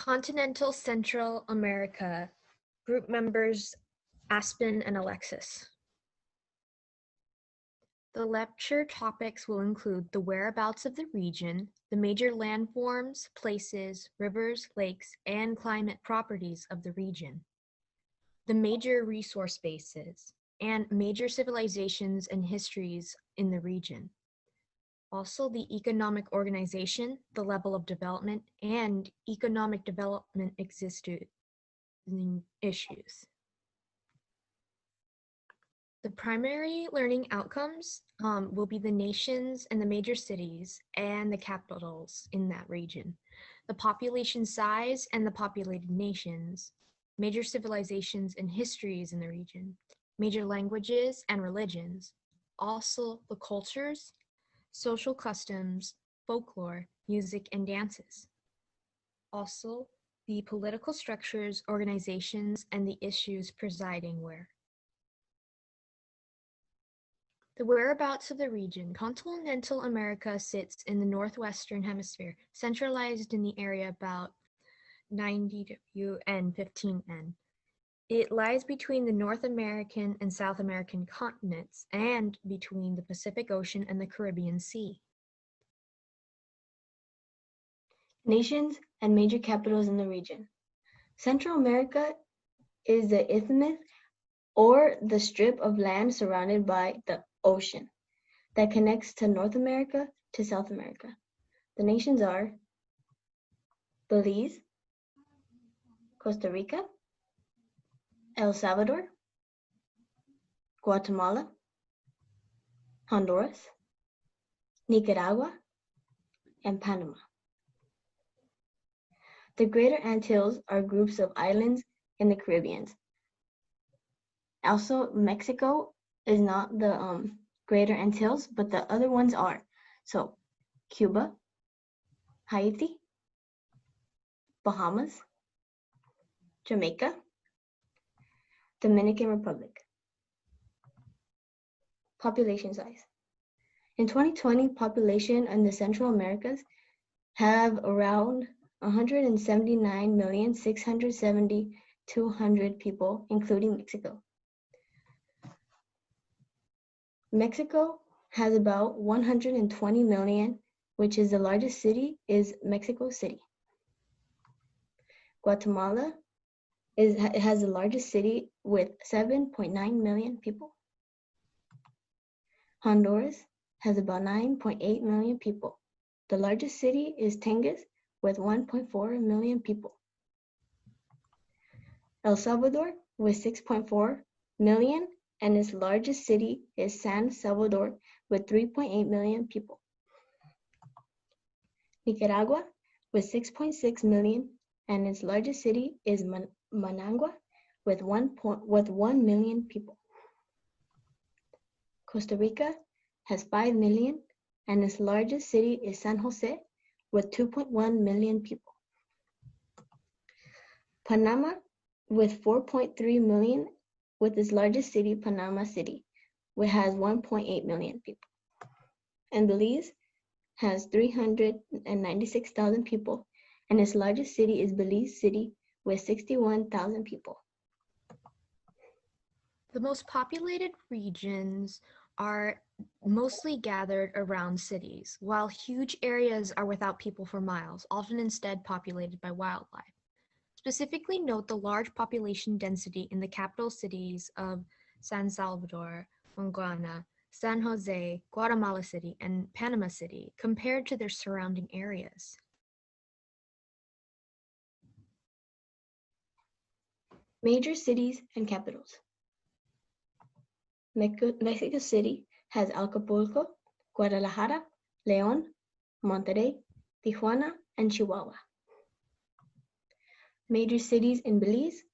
Continental Central America, group members Aspen and Alexis. The lecture topics will include the whereabouts of the region, the major landforms, places, rivers, lakes, and climate properties of the region, the major resource bases, and major civilizations and histories in the region. Also, the economic organization, the level of development, and economic development existing issues. The primary learning outcomes will be the nations and the major cities and the capitals in that region, the population size and the populated nations, major civilizations and histories in the region, major languages and religions, also the cultures, social customs, folklore, music, and dances. Also, the political structures, organizations, and the issues presiding where. The whereabouts of the region. Continental America sits in the northwestern hemisphere, centralized in the area about 90 W and 15 N. It lies between the North American and South American continents and between the Pacific Ocean and the Caribbean Sea. Nations and major capitals in the region. Central America is the isthmus or the strip of land surrounded by the ocean that connects to North America to South America. The nations are Belize, Costa Rica, El Salvador, Guatemala, Honduras, Nicaragua, and Panama. The Greater Antilles are groups of islands in the Caribbean. Also, Mexico is not the Greater Antilles, but the other ones are. So, Cuba, Haiti, Bahamas, Jamaica, Dominican Republic. Population size. In 2020, population in the Central Americas have around 179,670,200 people, including Mexico. Mexico has about 120 million, which is the largest city is Mexico City. Guatemala has the largest city with 7.9 million people. Honduras has about 9.8 million people. The largest city is Tengus with 1.4 million people. El Salvador with 6.4 million, and its largest city is San Salvador with 3.8 million people. Nicaragua with 6.6 million, and its largest city is Managua with 1 million people. Costa Rica has 5 million, and its largest city is San Jose with 2.1 million people. Panama with 4.3 million, with its largest city, Panama City, which has 1.8 million people. And Belize has 396,000 people, and its largest city is Belize City with 61,000 people. The most populated regions are mostly gathered around cities, while huge areas are without people for miles, often instead populated by wildlife. Specifically note the large population density in the capital cities of San Salvador, Monguana, San Jose, Guatemala City, and Panama City compared to their surrounding areas. Major cities and capitals. Mexico City has Acapulco, Guadalajara, León, Monterrey, Tijuana, and Chihuahua. Major cities in Belize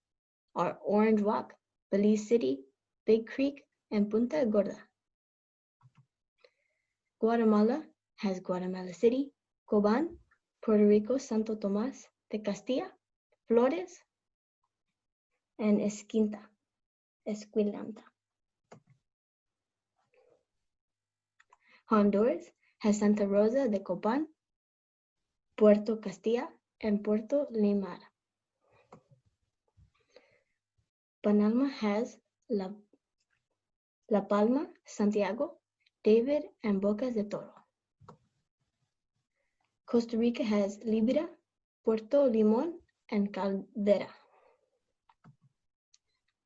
are Orange Rock, Belize City, Big Creek, and Punta Gorda. Guatemala has Guatemala City, Coban, Puerto Rico, Santo Tomás de Castilla, Flores, and Esquilanta. Honduras has Santa Rosa de Copan, Puerto Castilla, and Puerto Limar. Panama has La Palma, Santiago, David, and Bocas de Toro. Costa Rica has Libra, Puerto Limón, and Caldera.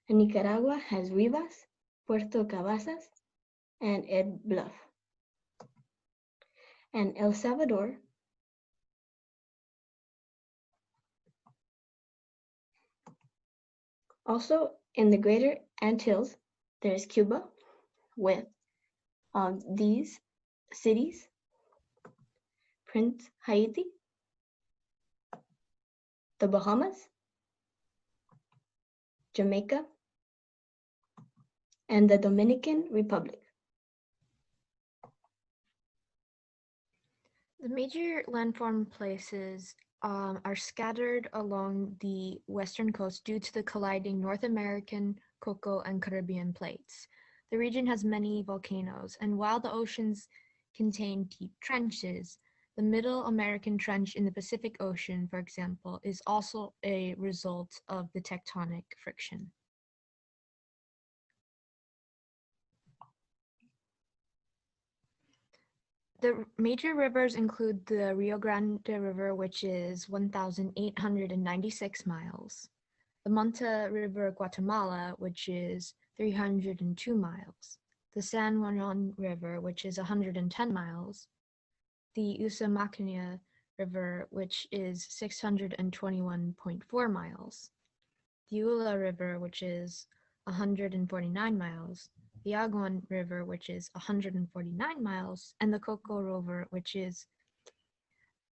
And Nicaragua has Rivas, Puerto Cabezas, and Ed Bluff. And El Salvador also in the Greater Antilles, there's Cuba with these cities: Prince Haiti, the Bahamas, Jamaica, and the Dominican Republic. The major landform places are scattered along the western coast due to the colliding North American, Cocoa, and Caribbean plates. The region has many volcanoes, and while the oceans contain deep trenches, the Middle American Trench in the Pacific Ocean, for example, is also a result of the tectonic friction. The major rivers include the Rio Grande River, which is 1,896 miles, the Manta River Guatemala, which is 302 miles, the San Juan River, which is 110 miles, the Usumacinta River, which is 621.4 miles, the Ula River, which is 149 miles, the Aguan River, which is 149 miles, and the Coco River, which is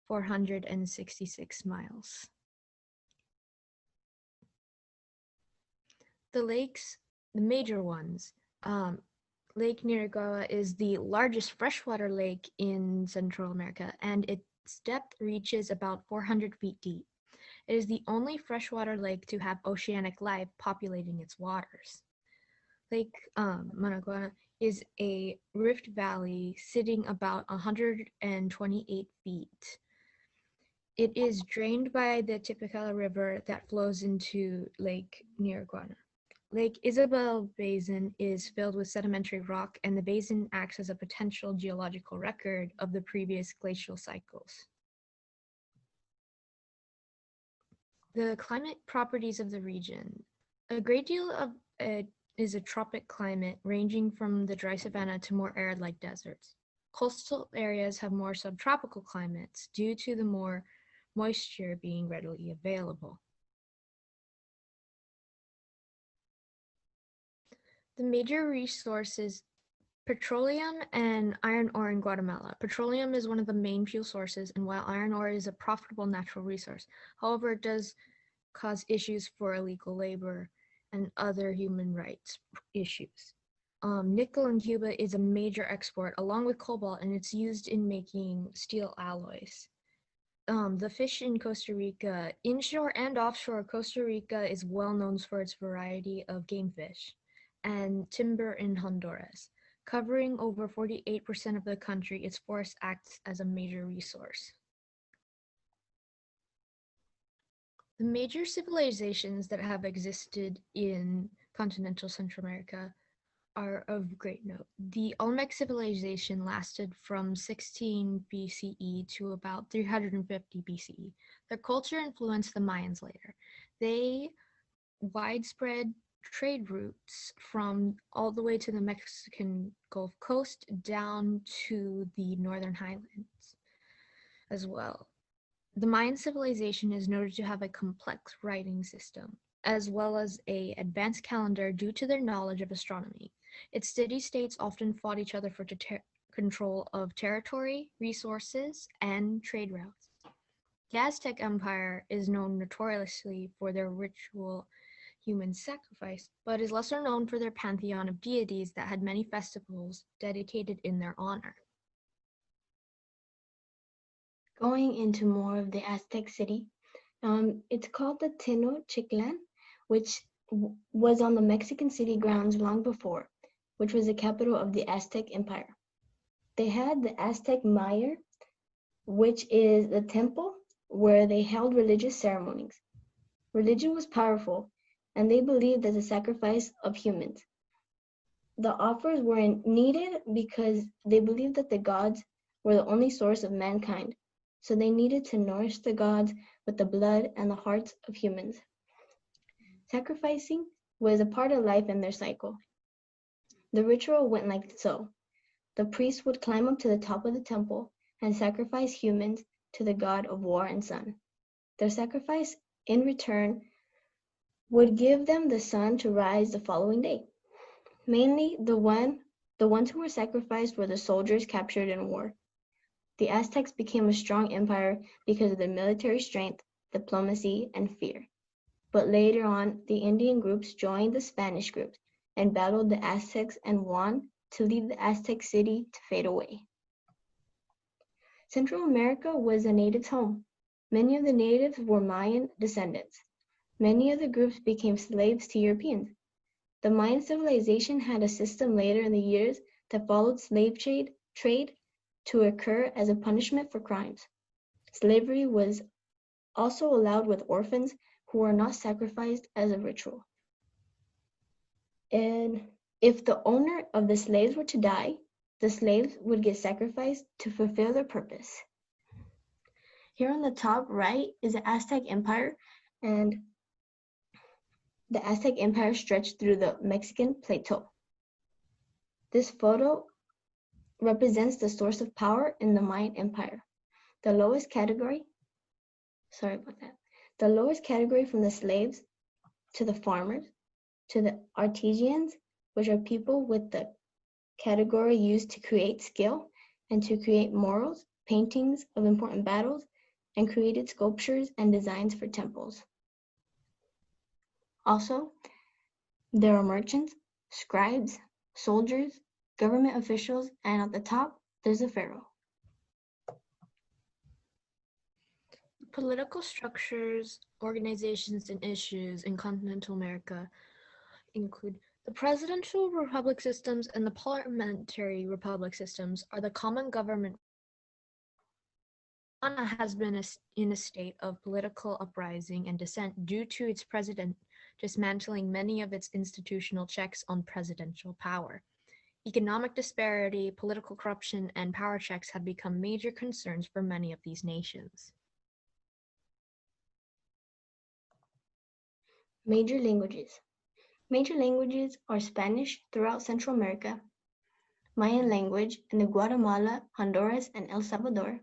466 miles. The lakes, the major ones, Lake Nicaragua is the largest freshwater lake in Central America, and its depth reaches about 400 feet deep. It is the only freshwater lake to have oceanic life populating its waters. Lake Managua is a rift valley sitting about 128 feet. It is drained by the Tipicala River that flows into Lake Nicaragua. Lake Isabel Basin is filled with sedimentary rock, and the basin acts as a potential geological record of the previous glacial cycles. The climate properties of the region. A great deal of it is a tropic climate ranging from the dry savanna to more arid-like deserts. Coastal areas have more subtropical climates due to the more moisture being readily available. The major resources: petroleum and iron ore in Guatemala. Petroleum is one of the main fuel sources, and while iron ore is a profitable natural resource, however, it does cause issues for illegal labor and other human rights issues. Nickel in Cuba is a major export, along with cobalt, and it's used in making steel alloys. The fish in Costa Rica, inshore and offshore, Costa Rica is well known for its variety of game fish, and timber in Honduras. Covering over 48% of the country, its forest acts as a major resource. The major civilizations that have existed in continental Central America are of great note. The Olmec civilization lasted from 16 BCE to about 350 BCE. Their culture influenced the Mayans later. They widespread trade routes from all the way to the Mexican Gulf Coast down to the Northern Highlands as well. The Mayan civilization is noted to have a complex writing system, as well as an advanced calendar due to their knowledge of astronomy. Its city-states often fought each other for control of territory, resources, and trade routes. The Aztec Empire is known notoriously for their ritual human sacrifice, but is lesser known for their pantheon of deities that had many festivals dedicated in their honor. Going into more of the Aztec city, it's called the Tenochtitlan, which was on the Mexican city grounds long before, which was the capital of the Aztec Empire. They had the Aztec Mayor, which is the temple where they held religious ceremonies. Religion was powerful, and they believed in the sacrifice of humans. The offers were needed because they believed that the gods were the only source of mankind, so they needed to nourish the gods with the blood and the hearts of humans. Sacrificing was a part of life in their cycle. The ritual went like so. The priest would climb up to the top of the temple and sacrifice humans to the god of war and sun. Their sacrifice, in return, would give them the sun to rise the following day. Mainly, the ones who were sacrificed were the soldiers captured in war. The Aztecs became a strong empire because of their military strength, diplomacy, and fear. But later on, the Indian groups joined the Spanish groups and battled the Aztecs and won to leave the Aztec city to fade away. Central America was the natives' home. Many of the natives were Mayan descendants. Many of the groups became slaves to Europeans. The Mayan civilization had a system later in the years that followed slave trade to occur as a punishment for crimes. Slavery was also allowed with orphans who were not sacrificed as a ritual. And if the owner of the slaves were to die, the slaves would get sacrificed to fulfill their purpose. Here on the top right is the Aztec Empire, and the Aztec Empire stretched through the Mexican Plateau. This photo represents the source of power in the Mayan Empire. The lowest category from the slaves to the farmers to the artisans, which are people with the category used to create skill and to create murals, paintings of important battles, and created sculptures and designs for temples. Also, there are merchants, scribes, soldiers, government officials, and at the top, there's a pharaoh. Political structures, organizations, and issues in continental America include the presidential republic systems and the parliamentary republic systems are the common government. Ghana has been in a state of political uprising and dissent due to its president dismantling many of its institutional checks on presidential power. Economic disparity, political corruption, and power checks have become major concerns for many of these nations. Major languages. Major languages are Spanish throughout Central America, Mayan language in the Guatemala, Honduras, and El Salvador,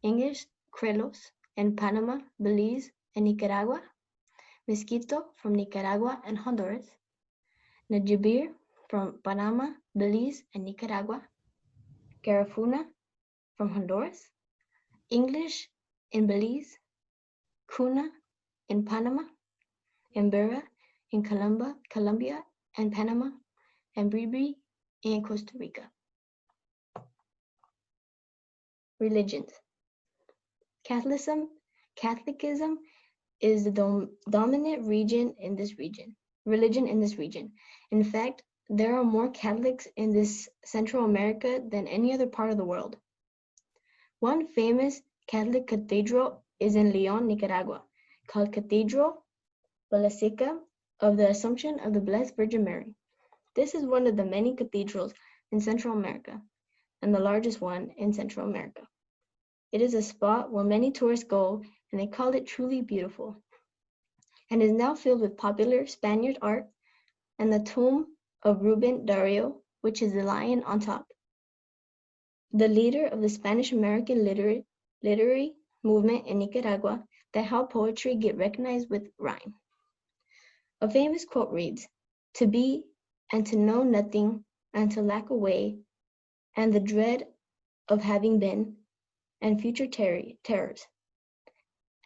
English, Creoles in Panama, Belize, and Nicaragua, Mestizo from Nicaragua and Honduras, Najibir from Panama, Belize, and Nicaragua, Garifuna from Honduras, English in Belize, Kuna in Panama, Embera in Colombia and Panama, and Bribri in Costa Rica. Religions. Catholicism is the dominant religion in this region. In fact, there are more Catholics in this Central America than any other part of the world. One famous Catholic cathedral is in León, Nicaragua, called Cathedral Basilica of the Assumption of the Blessed Virgin Mary. This is one of the many cathedrals in Central America, and the largest one in Central America. It is a spot where many tourists go, and they call it truly beautiful, and is now filled with popular Spaniard art and the tomb of Rubén Darío, which is the lion on top. The leader of the Spanish-American literary movement in Nicaragua that helped poetry get recognized with rhyme. A famous quote reads, "To be and to know nothing and to lack a way, and the dread of having been, and future terrors,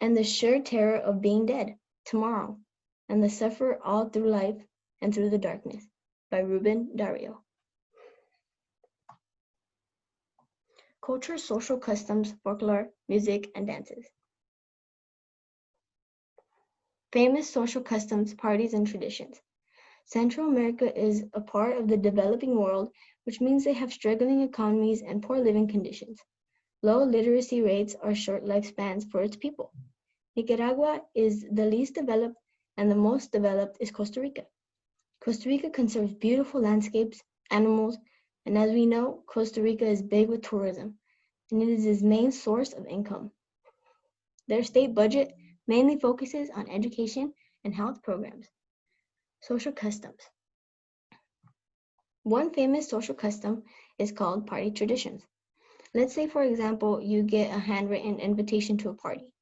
and the sure terror of being dead tomorrow, and the suffer all through life and through the darkness," by Rubén Darío. Culture, social customs, folklore, music, and dances. Famous social customs, parties, and traditions. Central America is a part of the developing world, which means they have struggling economies and poor living conditions. low literacy rates, or short lifespans for its people. Nicaragua is the least developed, and the most developed is Costa Rica. Costa Rica conserves beautiful landscapes, animals, and as we know, Costa Rica is big with tourism, and it is its main source of income. Their state budget mainly focuses on education and health programs. Social customs. One famous social custom is called party traditions. Let's say, for example, you get a handwritten invitation to a party.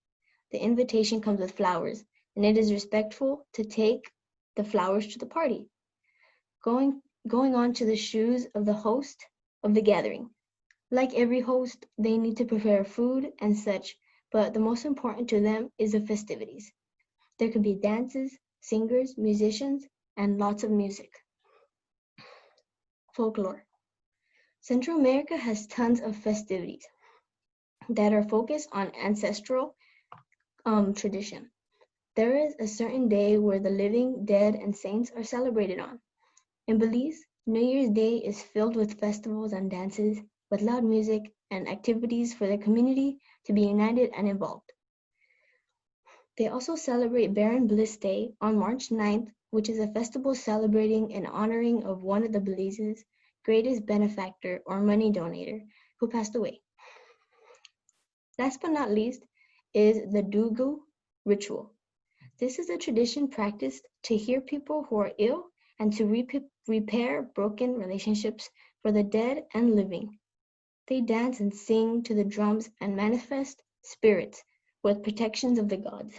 The invitation comes with flowers, and it is respectful to take the flowers to the party. Going on to the shoes of the host of the gathering. Like every host, they need to prepare food and such, but the most important to them is the festivities. There could be dances, singers, musicians, and lots of music. Folklore. Central America has tons of festivities that are focused on ancestral tradition. There is a certain day where the living, dead, and saints are celebrated on. In Belize, New Year's Day is filled with festivals and dances, with loud music and activities for the community to be united and involved. They also celebrate Baron Bliss Day on March 9th, which is a festival celebrating and honoring of one of the Belize's greatest benefactor or money donator who passed away. Last but not least is the Dugu ritual. This is a tradition practiced to hear people who are ill and to repair broken relationships for the dead and living. They dance and sing to the drums and manifest spirits with protections of the gods.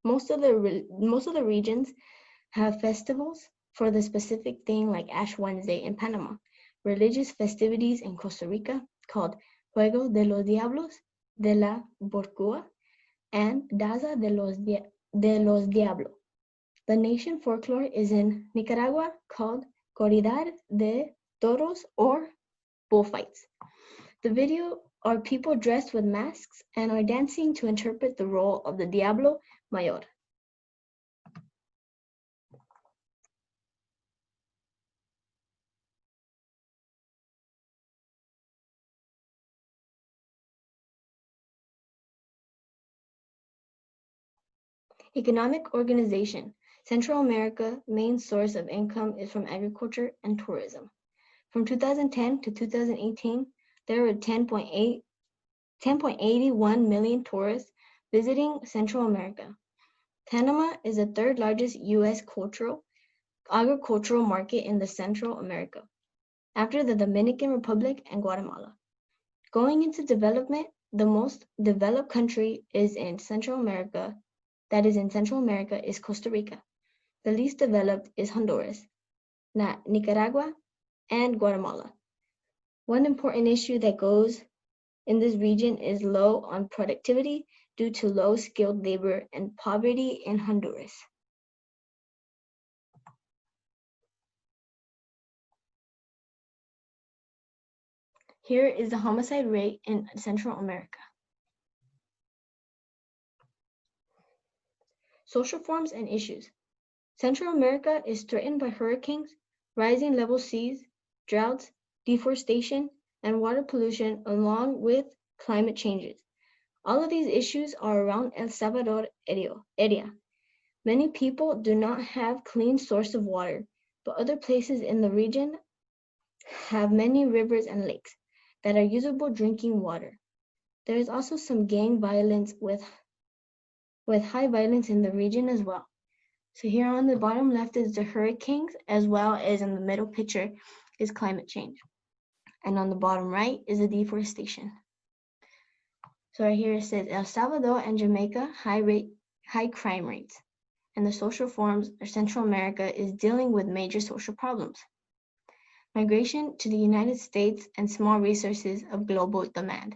Most of the regions have festivals for the specific thing, like Ash Wednesday in Panama, religious festivities in Costa Rica called Juego de los Diablos de la Borcua and Daza de los Diablos. The nation folklore is in Nicaragua called Corrida de Toros or bullfights. The video are people dressed with masks and are dancing to interpret the role of the Diablo Mayor. Economic organization. Central America's main source of income is from agriculture and tourism. From 2010 to 2018, there were 10.81 million tourists visiting Central America. Panama is the third largest U.S. agricultural market in the Central America, after the Dominican Republic and Guatemala. Going into development, the most developed country is in Central America is Costa Rica. The least developed is Honduras, Nicaragua, and Guatemala. One important issue that goes in this region is low on productivity due to low skilled labor and poverty in Honduras. Here is the homicide rate in Central America. Social forms and issues. Central America is threatened by hurricanes, rising level seas, droughts, deforestation, and water pollution, along with climate changes. All of these issues are around El Salvador area. Many people do not have clean source of water, but other places in the region have many rivers and lakes that are usable drinking water. There is also some gang violence with high violence in the region as well. So here on the bottom left is the hurricanes, as well as in the middle picture is climate change. And on the bottom right is the deforestation. So right here it says El Salvador and Jamaica high crime rates. And the social forms of Central America is dealing with major social problems. Migration to the United States and small resources of global demand.